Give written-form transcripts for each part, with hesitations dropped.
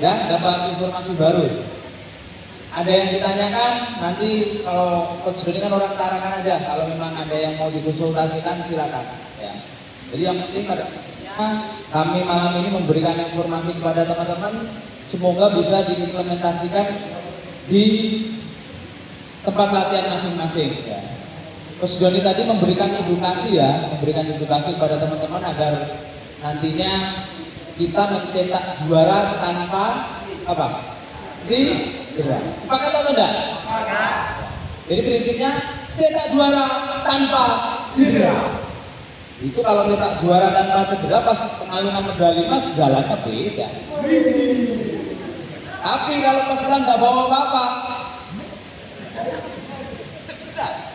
ya, dapat informasi baru. Ada yang ditanyakan, nanti kalau Coach Doni kan orang Tarakan aja, kalau memang ada yang mau dikonsultasikan silakan. Ya. Jadi yang penting pada kami malam ini memberikan informasi kepada teman-teman, semoga bisa diimplementasikan di tempat latihan masing-masing. Ya. Coach Doni tadi memberikan edukasi ya, memberikan edukasi kepada teman-teman agar nantinya kita mencetak juara tanpa apa? Cedera. Sepakat atau tidak? Jadi prinsipnya cetak juara tanpa cedera. Itu kalau cetak juara tanpa cedera pas pengalungan medali emas jalannya beda. Tapi kalau pas kita nggak bawa apa-apa,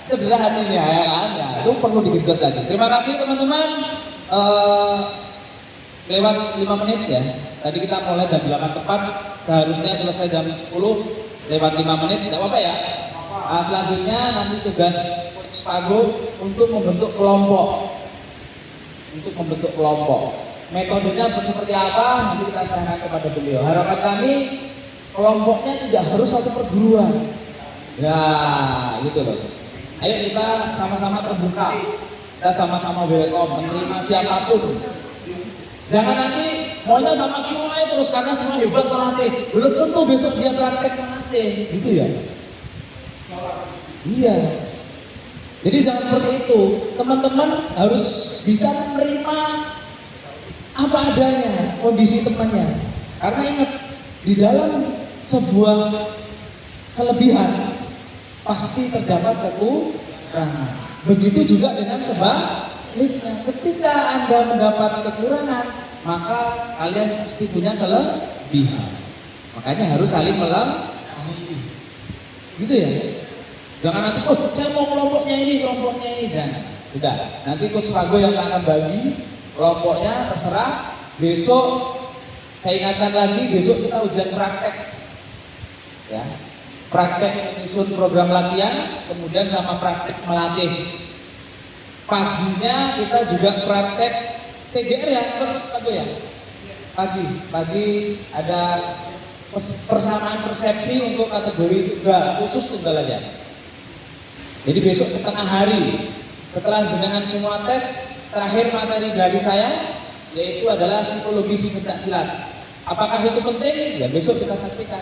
cedera hatinya ya kan? Ya, itu perlu digenjot lagi. Terima kasih teman-teman. Lewat 5 menit ya. Tadi kita mulai jam 8 tepat, seharusnya selesai jam 10, lewat 5 menit, tidak apa-apa ya. Selanjutnya nanti tugas Spago untuk membentuk kelompok. Metodenya seperti apa, nanti kita serahkan kepada beliau. Harapan kami, kelompoknya tidak harus satu perguruan. Ya, gitu loh. Ayo kita sama-sama terbuka. Kita sama-sama welcome, menerima siapapun. Jangan nanti maunya sama si Wai terus karena si Wai hebat melatih. Belum tentu besok dia praktek melatih, gitu ya? Iya. Jadi jangan seperti itu. Teman-teman harus bisa menerima apa adanya kondisi temannya. Karena ingat, di dalam sebuah kelebihan pasti terdapat kekurangan. Begitu juga dengan sebaliknya. Ketika Anda mendapat kekurangan, maka kalian pasti punya kelebihan. Makanya harus saling melengkapi. Gitu ya. Jangan nanti, oh saya mau kelompoknya ini, jangan. Udah, nanti Coach Spago yang akan bagi kelompoknya, terserah. Besok saya ingatkan lagi, besok kita ujian praktek. Ya, praktek menyusun program latihan, kemudian sama praktek melatih. Paginya kita juga praktek TGR ya, Coach Spago ya. Pagi ada persamaan persepsi untuk kategori tunggal, khusus tunggal aja. Jadi besok setengah hari setelah jenengan semua tes, terakhir materi dari saya yaitu adalah psikologis pencak silat. Apakah itu penting? Ya besok kita saksikan.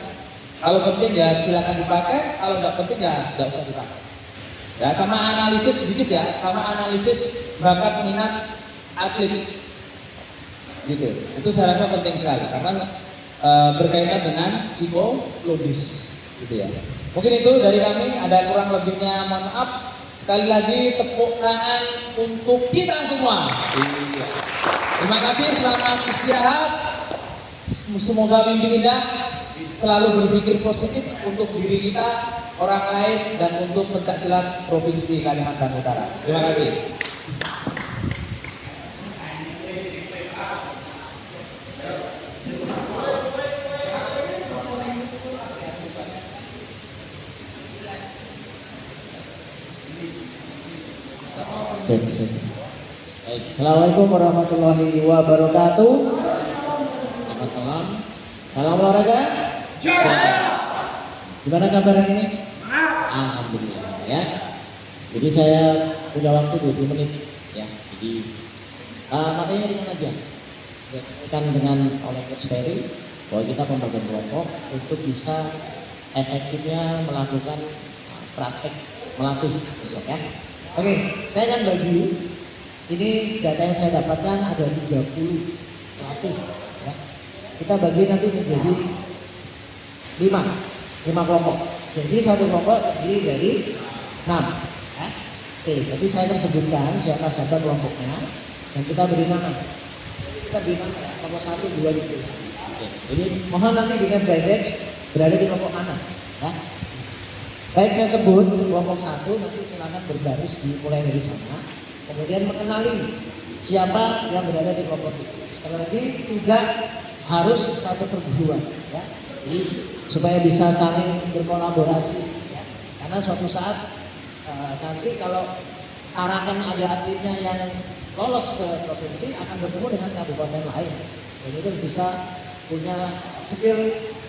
Kalau penting ya silakan dipakai, kalau nggak penting ya nggak usah dipakai. Ya sama analisis sedikit ya, sama analisis bakat minat atlet. Gitu. Itu saya rasa penting sekali karena berkaitan dengan psikologis gitu ya. Mungkin itu dari kami, ada kurang lebihnya mohon maaf. Sekali lagi tepuk tangan untuk kita semua. Iya. Terima kasih, selamat istirahat. Semoga mimpi indah, selalu berpikir positif untuk diri kita, orang lain, dan untuk pencak silat Provinsi Kalimantan Utara. Terima kasih. Baik, Assalamualaikum warahmatullahi wabarakatuh. Selamat malam. Salam olahraga. Gimana kabar hari ini? Alhamdulillah ya. Jadi saya punya waktu 20 menit ya. Jadi materinya ringan aja. Kan dengan oleh Coach Ferry bahwa kita pembagian kelompok untuk bisa efektifnya melakukan praktek melatih besok ya. Oke, saya akan bagi ini data yang saya dapatkan ada 30 pelatih ya. Kita bagi nanti menjadi 5 kelompok. Jadi satu kelompok terdiri dari 6 ya. Oke, jadi saya akan sebutkan siapa kelompoknya dan kita beri nama. Kita beri nama kelompok 1, 2 gitu. Oke, jadi mohon nanti dengan direct berada di kelompok mana ya. Baik, saya sebut kelompok 1, nanti silakan berbaris dimulai dari sana. Kemudian mengenali siapa yang berada di kelompok itu. Sekali lagi, tidak harus satu perguruan, ya. Jadi supaya bisa saling berkolaborasi, ya. Karena suatu saat nanti kalau Tarakan ada atletnya yang lolos ke provinsi akan bertemu dengan kabupaten lain. Dan itu harus bisa punya skill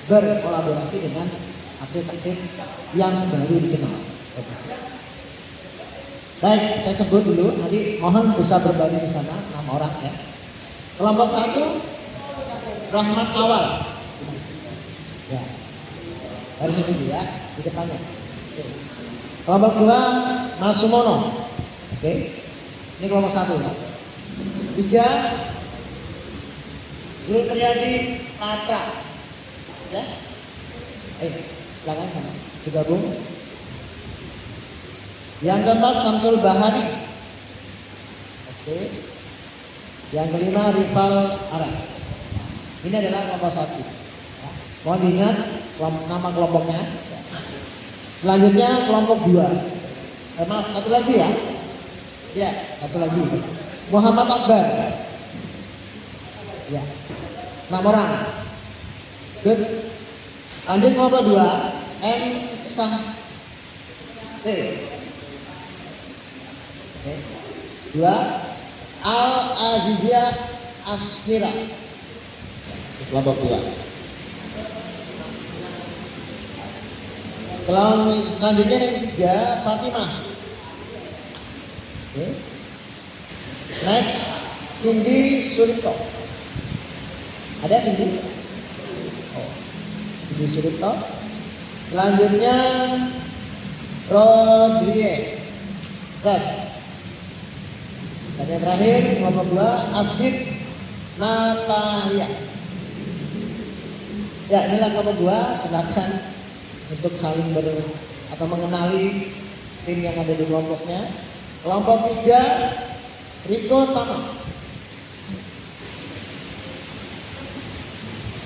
berkolaborasi dengan atlet-atlet yang baru dikenal. Baik, saya sebut dulu, nanti mohon bisa berbaris di sana 6 orang ya. Kelompok 1 Rahmat Awal. Ya. Harus dulu ya, di depannya. Kelompok 2 Mas Sumono. Oke. Ini kelompok 1 ya. 3 Jul Triadi Patra. Ya. Silakan sana. Bergabung. Yang keempat Samsul Bahari. Oke. Yang kelima Rival Aras. Ini adalah kelompok 1. Ya. Mohon diingat nama kelompoknya. Selanjutnya kelompok 2. Maaf, satu lagi ya. Ya, satu lagi. Muhammad Akbar. Ya. 6 orang. Good. Lanjut kelompok 2. M. Sah. Oke. 2 Al Azizia Asmira. Kelompok 2. Kelompok selanjutnya yang ketiga Fatimah. Oke. Next Cindy Suripto. Ada Cindy? Oh. Cindy Suripto. Selanjutnya Rodriguez. Dan yang terakhir kelompok 2 Asdid Natalia. Ya, inilah kelompok 2. Silakan untuk saling atau mengenali tim yang ada di kelompoknya. Kelompok 3 Riko Tama.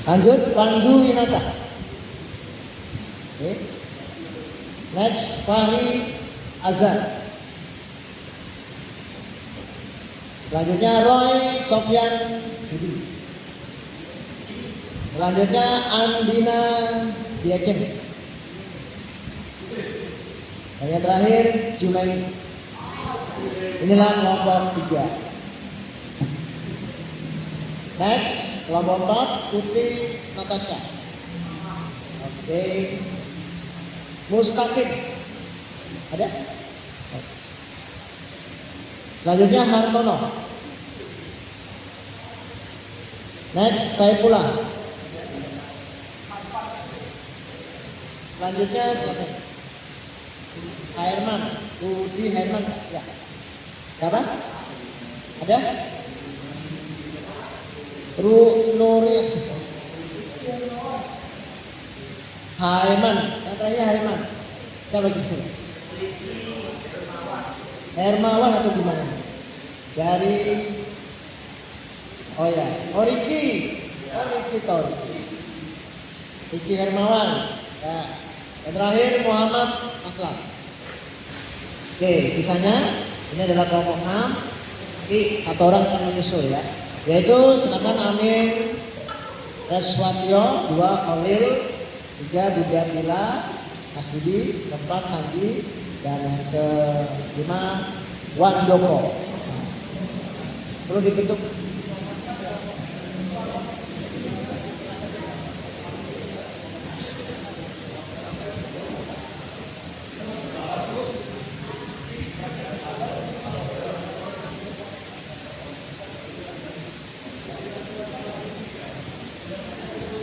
Lanjut Pandu Winata. Oke. Next Fahri Azhar. Selanjutnya Roy Sofyan Budi. Selanjutnya Andina Diacem. Dan yang terakhir Jumaini. Inilah kelompok 3. Next kelompok 4 Putri Natasha. Oke. Mustaqim. Ada? Selanjutnya Hartono. Next Saifullah. Selanjutnya Herman. Budi Herman. Ya. Siapa? Ada? Nuri. Herman. Yang terakhir Herman. Siapa gitu? Hermawan atau gimana? Dari Riki tahu. Riki Hermawan. Ya. Yang terakhir Muhammad Aslam. Oke, sisanya ini adalah kelompok 6. Nanti 4 orang akan menyusul ya. Yaitu silakan Amin Reswatyo, 2 Khalil, 3 Bunda Pila, Mas Budi, 4 Sandi, dan yang ke-5 Wandoko. Nah, perlu dibentuk.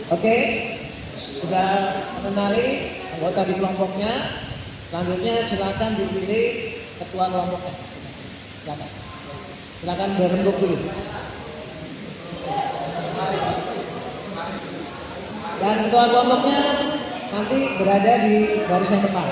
Oke, sudah mengenali anggota di kelompoknya. Selanjutnya silakan dipilih ketua kelompoknya. Silakan berembuk dulu. Dan ketua kelompoknya nanti berada di barisan depan.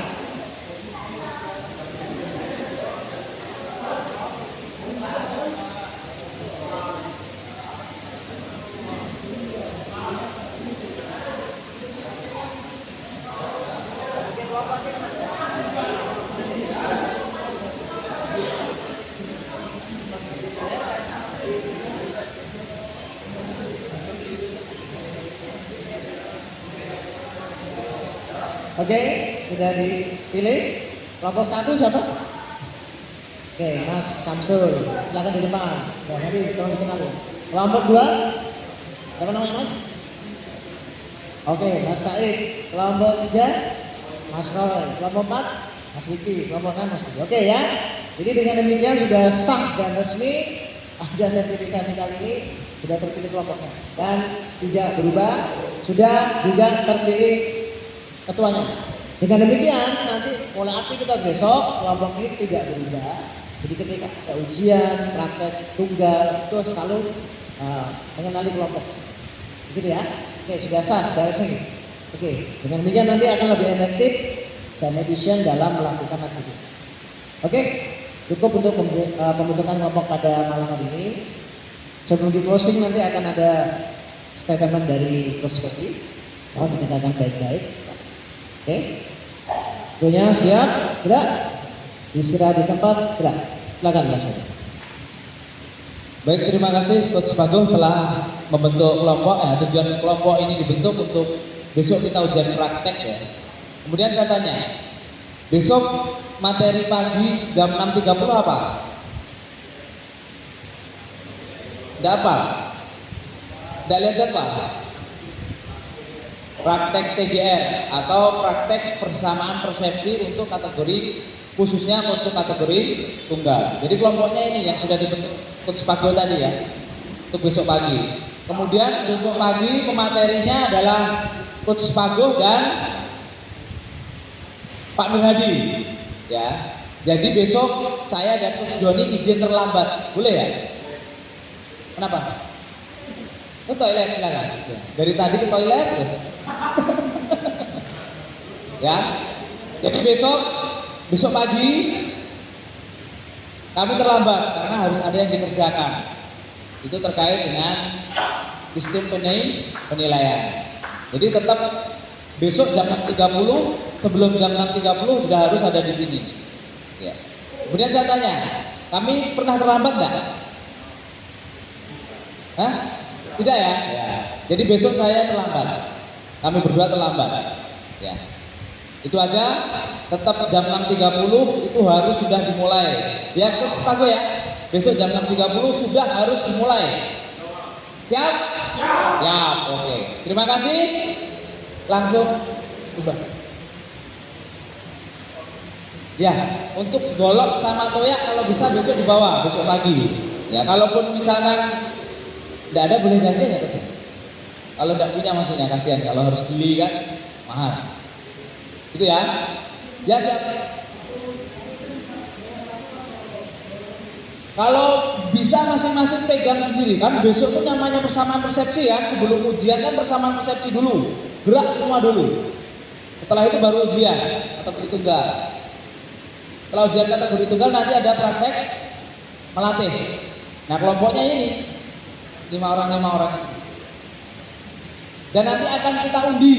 Oke, sudah dipilih. Kelompok 1 siapa? Oke, Mas Samsul, silakan di depan. Ya, nanti tolong dikenal. Kelompok 2, siapa namanya Mas? Oke, Mas Said. Kelompok 3, Mas Roy. Kelompok 4, Mas Riki. Kelompok 6, Mas Budi. Oke ya. Jadi dengan demikian sudah sah dan resmi ada sertifikasi kali ini sudah terpilih kelompoknya dan tidak berubah, sudah juga terpilih ketuanya. Dengan demikian nanti mulai aktivitas besok kelompok ini tidak berubah. Jadi ketika ada ujian, praktek tunggal itu selalu mengenali kelompok. Begitu ya. Oke, sudah sah, sudah resmi. Oke, dengan demikian nanti akan lebih efektif dan efisien dalam melakukan aktivitas. Oke, cukup untuk pembentukan kelompok pada malam hari ini. Sebelum di closing nanti akan ada statement dari Coach Kopi. Mohon didengarkan baik-baik. Oke, punya siap, gerak, istirahat di tempat, gerak. Silakan Mas. Baik, terima kasih Coach Bagong telah membentuk kelompok. Tujuan kelompok ini dibentuk untuk besok kita ujian praktek ya. Kemudian saya tanya, besok materi pagi jam 6.30 apa? Tidak apa? Tidak lihat jadwal? Praktek TGR atau praktek persamaan persepsi untuk kategori, khususnya untuk kategori tunggal. Jadi kelompoknya ini yang sudah dibentuk Coach Pago tadi ya, untuk besok pagi. Kemudian besok pagi pematerinya adalah Coach Pago dan Pak Nur Hadi ya. Jadi besok saya dan Coach Doni izin terlambat, boleh ya? Kenapa? Ke toilet silakan. Ya. Dari tadi ke toilet terus. Ya. Jadi besok pagi kami terlambat karena harus ada yang dikerjakan. Itu terkait dengan sistem penilaian. Jadi tetap besok jam 6.30, sebelum jam 6.30 sudah harus ada di sini. Ya. Kemudian saya tanya, kami pernah terlambat nggak? Hah? Tidak ya? Ya. Jadi besok saya terlambat. Kami berdua terlambat. Ya. Itu aja. Tetap jam 6.30 itu harus sudah dimulai. Ya, Coach Pago ya. Besok jam 6.30 sudah harus dimulai. Siap? Siap. Oke. Terima kasih. Langsung ubah. Ya, untuk golok sama toyak kalau bisa besok dibawa, besok pagi. Ya, kalaupun misalkan tidak ada boleh ganti ya Coach. Kalau tidak punya maksudnya kasihan, kalau harus beli kan mahal. Gitu ya. Ya siap. Kalau bisa masing-masing pegang sendiri kan besok tuh namanya persamaan persepsi ya. Sebelum ujian kan persamaan persepsi dulu. Gerak semua dulu. Setelah itu baru ujian kategori tunggal. Setelah ujian kategori tunggal nanti ada praktek melatih. Nah kelompoknya ini 5 orang. Dan nanti akan kita undi.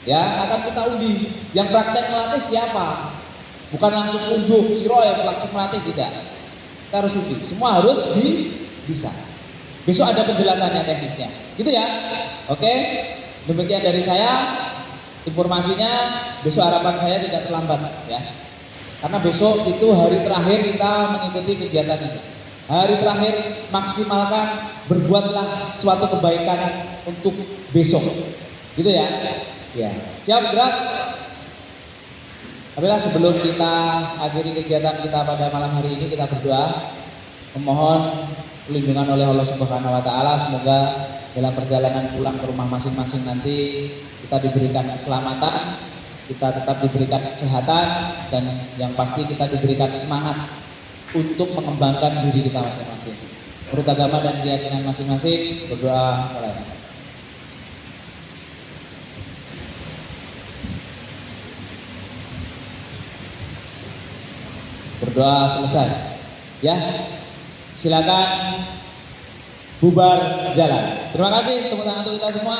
Ya, akan kita undi. Yang praktek melatih siapa? Bukan langsung unjuk si Roy praktek melatih, tidak. Kita harus undi. Semua harus bisa. Besok ada penjelasannya teknisnya. Gitu ya. Oke. Demikian dari saya. Informasinya besok harapan saya tidak terlambat ya. Karena besok itu hari terakhir kita mengikuti kegiatan ini. Hari terakhir maksimalkan, berbuatlah suatu kebaikan untuk besok. Gitu ya. Ya. Siap gerak. Apabila sebelum kita akhiri kegiatan kita pada malam hari ini kita berdoa memohon perlindungan oleh Allah Subhanahu wa taala, semoga dalam perjalanan pulang ke rumah masing-masing nanti kita diberikan keselamatan, kita tetap diberikan kesehatan dan yang pasti kita diberikan semangat untuk mengembangkan diri kita masing-masing. Menurut agama dan keyakinan masing-masing, berdoa mulai. Berdoa selesai. Ya. Silakan bubar jalan. Terima kasih tepuk tangan untuk kita semua.